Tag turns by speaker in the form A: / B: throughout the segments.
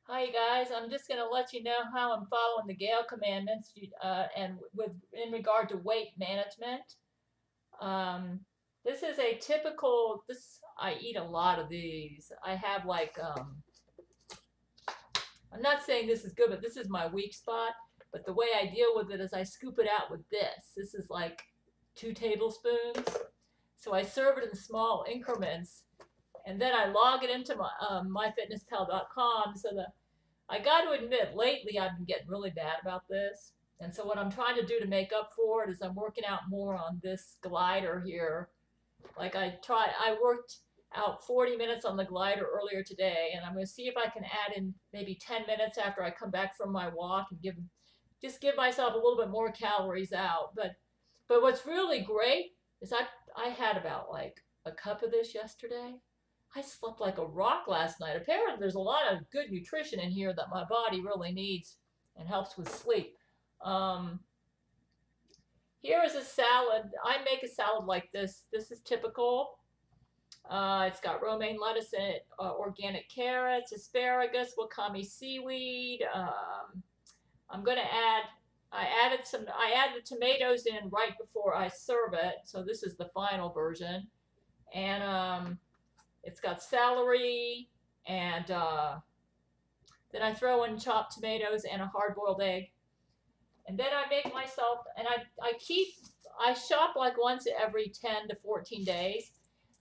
A: Hi guys, I'm just going to let you know how I'm following the Gail commandments and with in regard to weight management. Um, this is a typical. This I eat a lot of these. I have I'm not saying this is good, but this is my weak spot. But the way I deal with it is I scoop it out with this. This is like 2 tablespoons. So I serve it in small increments, and then I log it into my myfitnesspal.com so that I got to admit, lately I've been getting really bad about this. And so what I'm trying to do to make up for it is I'm working out more on this glider here. I worked out 40 minutes on the glider earlier today, and I'm going to see if I can add in maybe 10 minutes after I come back from my walk and give myself a little bit more calories out. But what's really great is I had about like a cup of this yesterday. I slept like a rock last night. Apparently, there's a lot of good nutrition in here that my body really needs and helps with sleep. Um, Here is a salad. I make a salad like this. This is typical. It's got romaine lettuce in it, organic carrots, asparagus, wakame seaweed. I'm gonna add. I add the tomatoes in right before I serve it. So this is the final version, and it's got celery, and then I throw in chopped tomatoes and a hard-boiled egg. And then I make myself, and I shop like once every 10 to 14 days.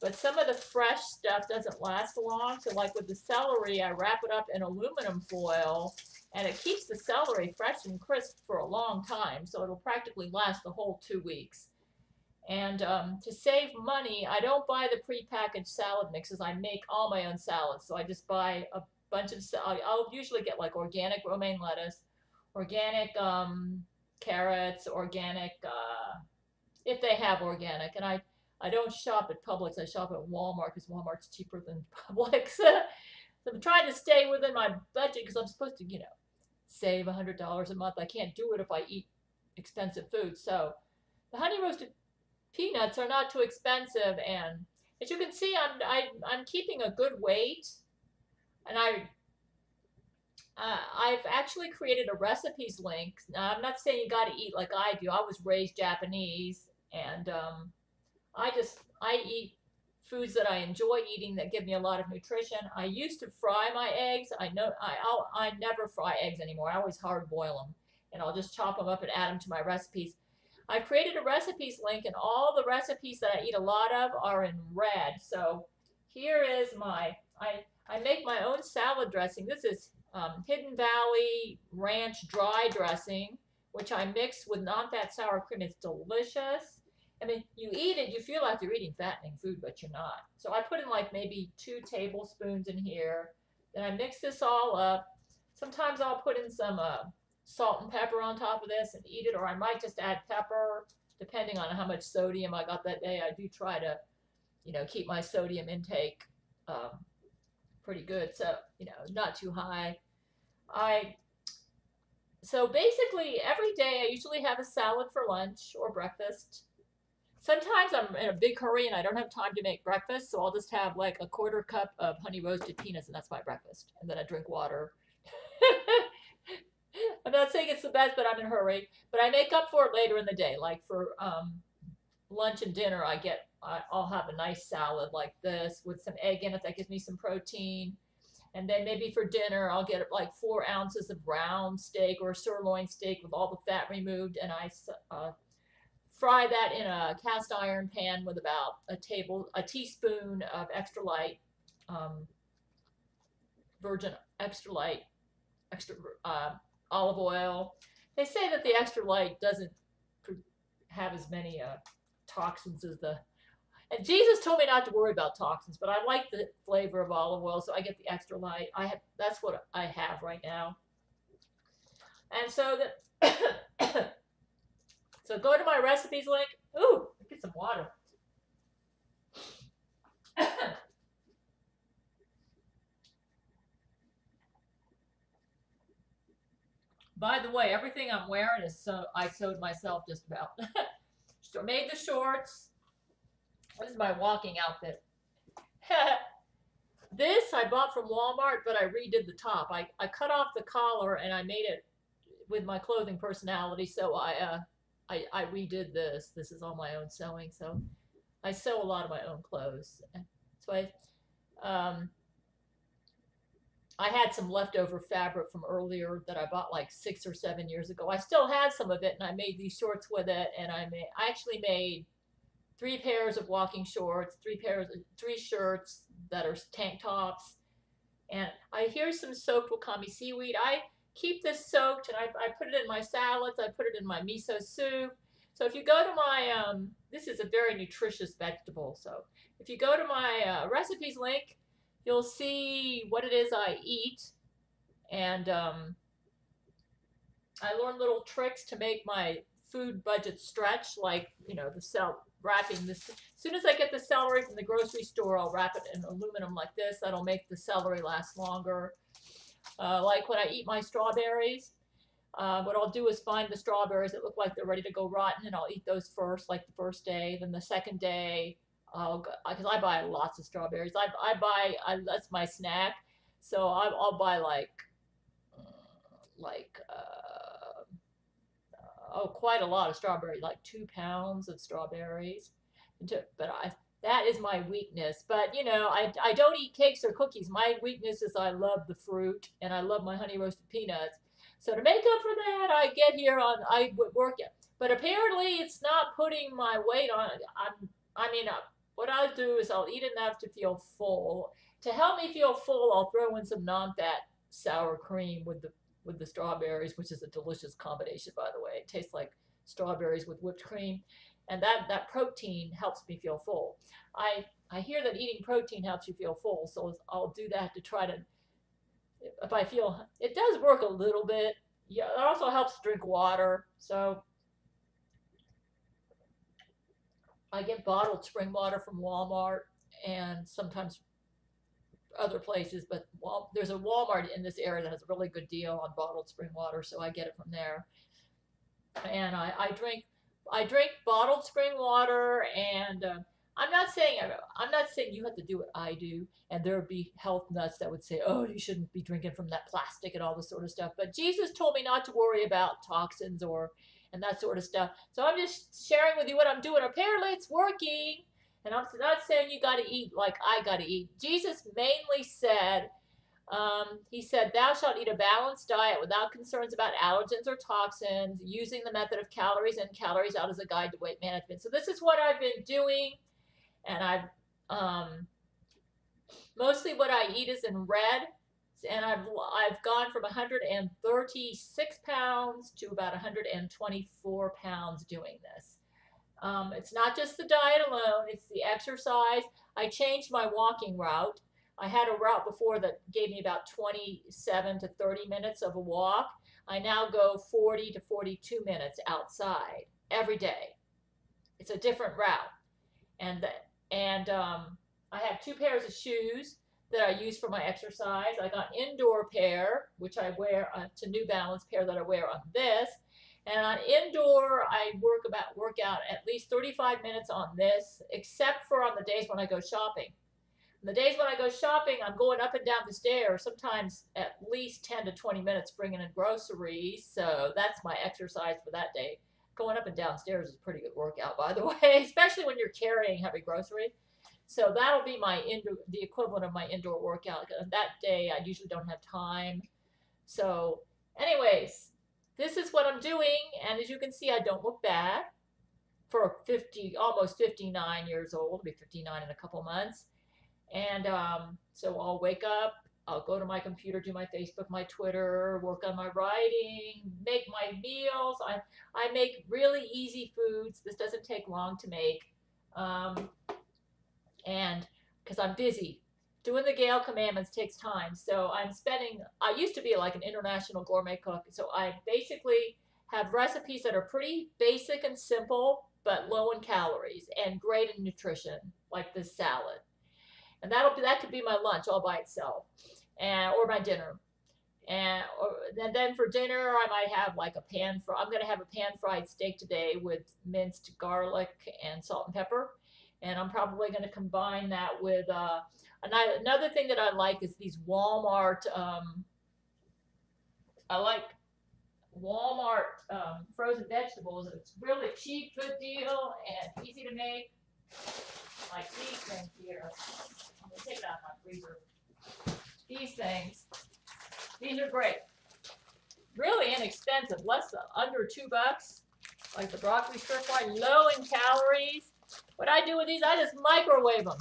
A: But some of the fresh stuff doesn't last long. So like with the celery, I wrap it up in aluminum foil, and it keeps the celery fresh and crisp for a long time. So it'll practically last the whole 2 weeks. And to save money, I don't buy the prepackaged salad mixes. I make all my own salads. So I just buy a bunch of, I'll usually get like organic romaine lettuce, organic carrots, organic, if they have organic. And I don't shop at Publix. I shop at Walmart because Walmart's cheaper than Publix. So I'm trying to stay within my budget because I'm supposed to, save $100 a month. I can't do it if I eat expensive food. So the honey roasted peanuts are not too expensive, and as you can see, I'm keeping a good weight, and I've actually created a recipes link. Now, I'm not saying you got to eat like I do. I was raised Japanese, and I eat foods that I enjoy eating that give me a lot of nutrition. I used to fry my eggs. I never fry eggs anymore. I always hard boil them, and I'll just chop them up and add them to my recipes. I created a recipes link, and all the recipes that I eat a lot of are in red. So here is I make my own salad dressing. This is Hidden Valley Ranch dry dressing, which I mix with non-fat sour cream. It's delicious. I mean, you eat it, you feel like you're eating fattening food, but you're not. So I put in like maybe 2 tablespoons in here. Then I mix this all up. Sometimes I'll put in some salt and pepper on top of this and eat it, or I might just add pepper, depending on how much sodium I got that day. I do try to, keep my sodium intake pretty good, so not too high. I So basically every day I usually have a salad for lunch or breakfast. Sometimes I'm in a big hurry and I don't have time to make breakfast, so I'll just have like a quarter cup of honey roasted peanuts, and that's my breakfast. And then I drink water. I'm not saying it's the best, but I'm in a hurry. But I make up for it later in the day. Like for lunch and dinner, I'll have a nice salad like this with some egg in it that gives me some protein. And then maybe for dinner, I'll get like 4 ounces of round steak or sirloin steak with all the fat removed, and I fry that in a cast iron pan with about a teaspoon of um, virgin extra light, extra olive oil. They say that the extra light doesn't have as many toxins as the. And Jesus told me not to worry about toxins, but I like the flavor of olive oil, so I get the extra light. That's what I have right now. And so so go to my recipes link. Ooh, get some water. By the way, everything I'm wearing I sewed myself just about. So made the shorts. This is my walking outfit. This I bought from Walmart, but I redid the top. I cut off the collar and I made it with my clothing personality. So I redid this. This is all my own sewing. So I sew a lot of my own clothes. So I had some leftover fabric from earlier that I bought like 6 or 7 years ago. I still have some of it, and I made these shorts with it. And I actually made 3 pairs of walking shorts, 3 shirts that are tank tops. And here's some soaked wakame seaweed. I keep this soaked, and I put it in my salads. I put it in my miso soup. So if you go to my, this is a very nutritious vegetable. So if you go to my recipes link, you'll see what it is I eat. And I learned little tricks to make my food budget stretch, like, you know, wrapping this. As soon as I get the celery from the grocery store, I'll wrap it in aluminum like this. That'll make the celery last longer. Like when I eat my strawberries, what I'll do is find the strawberries that look like they're ready to go rotten, and I'll eat those first, like the first day. Then the second day, because I buy lots of strawberries. That's my snack. So I'll buy quite a lot of strawberries, like 2 pounds of strawberries. That is my weakness. But, you know, I don't eat cakes or cookies. My weakness is I love the fruit, and I love my honey roasted peanuts. So to make up for that, I would work it. But apparently it's not putting my weight on. What I'll do is I'll eat enough to feel full. To help me feel full, I'll throw in some non-fat sour cream with the strawberries, which is a delicious combination, by the way. It tastes like strawberries with whipped cream. And that protein helps me feel full. I hear that eating protein helps you feel full, so I'll do that to try to, if I feel, it does work a little bit. Yeah, it also helps to drink water. So I get bottled spring water from Walmart and sometimes other places, but there's a Walmart in this area that has a really good deal on bottled spring water, so I get it from there. And I drink bottled spring water, and I'm not saying you have to do what I do, and there would be health nuts that would say, oh, you shouldn't be drinking from that plastic and all this sort of stuff. But Jesus told me not to worry about toxins and that sort of stuff. So I'm just sharing with you what I'm doing. Apparently it's working. And I'm not saying you got to eat like I got to eat. Jesus mainly said, he said, thou shalt eat a balanced diet without concerns about allergens or toxins, using the method of calories in, calories out as a guide to weight management. So this is what I've been doing. And mostly what I eat is in red. And I've gone from 136 pounds to about 124 pounds doing this. It's not just the diet alone, it's the exercise. I changed my walking route. I had a route before that gave me about 27 to 30 minutes of a walk. I now go 40 to 42 minutes outside every day. It's a different route. And I have 2 pairs of shoes that I use for my exercise. I got an indoor pair, which I wear. It's a New Balance pair that I wear on this. And on indoor, I work out at least 35 minutes on this, except for on the days when I go shopping. On the days when I go shopping, I'm going up and down the stairs, sometimes at least 10 to 20 minutes bringing in groceries. So that's my exercise for that day. Going up and down stairs is a pretty good workout, by the way, especially when you're carrying heavy grocery. So that'll be the equivalent of my indoor workout. And that day, I usually don't have time. So anyways, this is what I'm doing. And as you can see, I don't look bad for almost 59 years old. I'll be 59 in a couple months. And so I'll wake up, I'll go to my computer, do my Facebook, my Twitter, work on my writing, make my meals. I make really easy foods. This doesn't take long to make. And because I'm busy. Doing the Gail commandments takes time. So I used to be like an international gourmet cook. So I basically have recipes that are pretty basic and simple, but low in calories and great in nutrition, like this salad. And that could be my lunch all by itself, or my dinner. And then for dinner, I might have like I'm going to have a pan-fried steak today with minced garlic and salt and pepper. And I'm probably going to combine that with another thing that I like is these Walmart. I like Walmart frozen vegetables. It's really cheap, good deal, and easy to make. Like these things here. I'm going to take it out of my freezer. These things. These are great. Really inexpensive. Under $2. Like the broccoli stir fry. Low in calories. What I do with these, I just microwave them.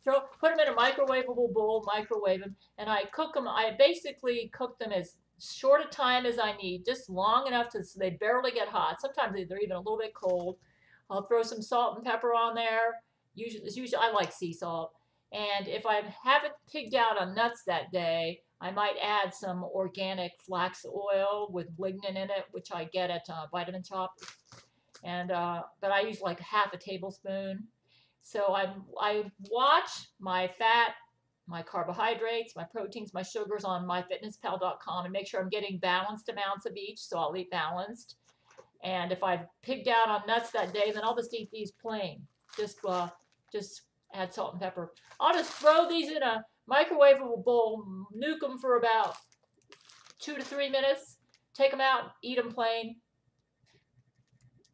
A: Put them in a microwavable bowl, microwave them, and I cook them. I basically cook them as short a time as I need, just long enough so they barely get hot. Sometimes they're even a little bit cold. I'll throw some salt and pepper on there. Usually I like sea salt. And if I haven't pigged out on nuts that day, I might add some organic flax oil with lignin in it, which I get at Vitamin Shop. And but I use like half a tablespoon. So I watch my fat, my carbohydrates, my proteins, my sugars on myfitnesspal.com and make sure I'm getting balanced amounts of each. So I'll eat balanced. And if I've pigged out on nuts that day, then I'll just eat these plain. Just add salt and pepper. I'll just throw these in a microwavable bowl, nuke them for about 2 to 3 minutes, take them out, eat them plain.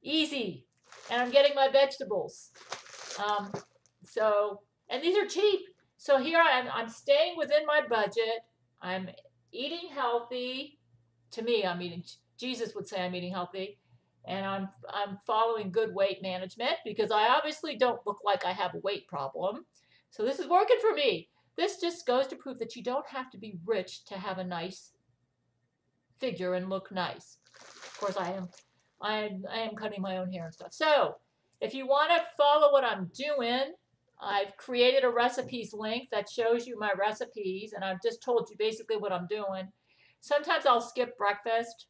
A: Easy. And I'm getting my vegetables. And these are cheap. So here I'm staying within my budget. I'm eating healthy. To me, I'm eating, Jesus would say I'm eating healthy. And I'm following good weight management because I obviously don't look like I have a weight problem. So this is working for me. This just goes to prove that you don't have to be rich to have a nice figure and look nice. Of course, I am cutting my own hair and stuff. So if you want to follow what I'm doing, I've created a recipes link that shows you my recipes, and I've just told you basically what I'm doing. Sometimes I'll skip breakfast.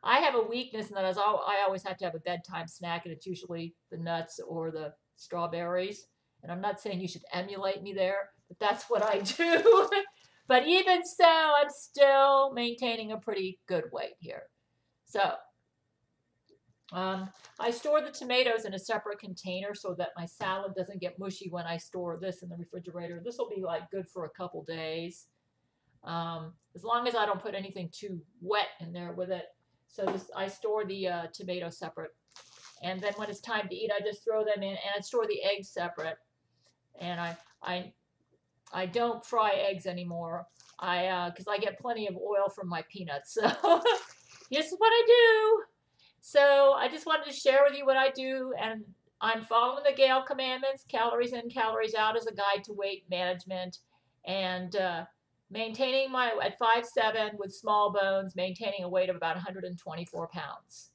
A: I have a weakness in that I always have to have a bedtime snack, and it's usually the nuts or the strawberries. And I'm not saying you should emulate me there, but that's what I do. But even so, I'm still maintaining a pretty good weight here. So I store the tomatoes in a separate container so that my salad doesn't get mushy when I store this in the refrigerator. This will be like good for a couple days. As long as I don't put anything too wet in there with it. So I store the tomatoes separate. And then when it's time to eat, I just throw them in, and I store the eggs separate. And I don't fry eggs anymore. Because I get plenty of oil from my peanuts. So this is what I do. So I just wanted to share with you what I do, and I'm following the Gail commandments, calories in, calories out as a guide to weight management, and maintaining at 5'7" with small bones, maintaining a weight of about 124 pounds.